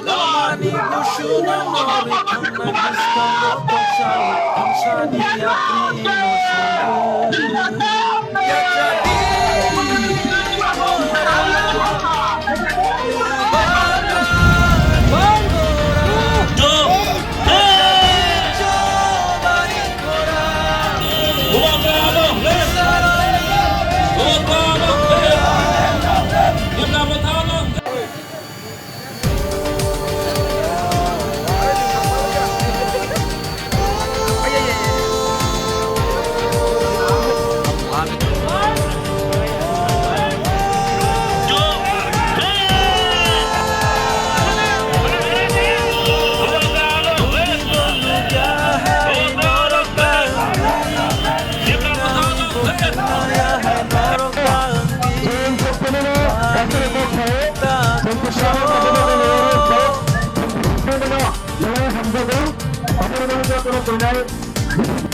Lamani Gushuna Nori Tuna Gustavo Toksali Kamsani Aprino Shungu Ya jadi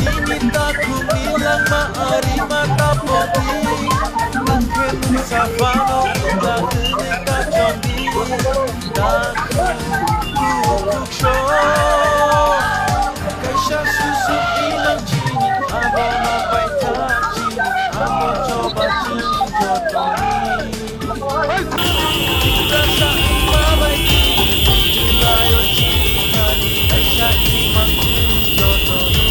Ini tak ku bilang maari mata poti mungkin savano tak kita jondi tak ku show kaisa susu ilang chini abang apa itachi abang coba chini jotoni rasa mamai layo chini kali kaisa imang jotoni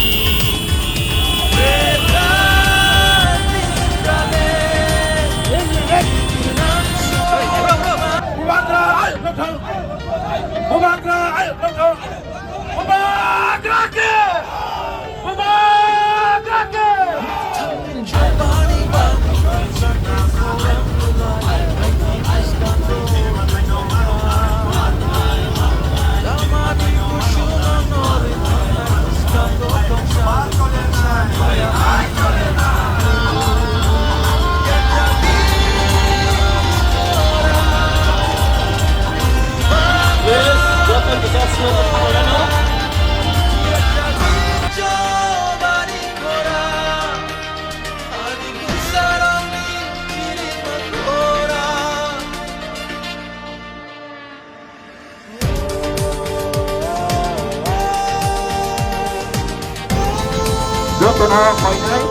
Tôi nói khỏi đấy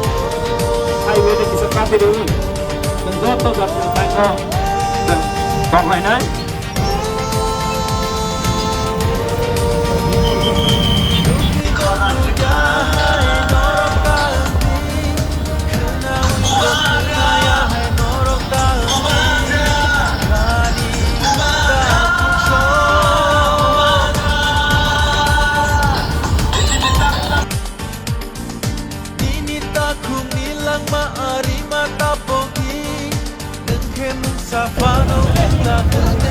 hai bên thì sẽ cắt đi đi đừng rốt tôi gặp được tay con còn phải đấy Maari mata pogi, mungkin savano kita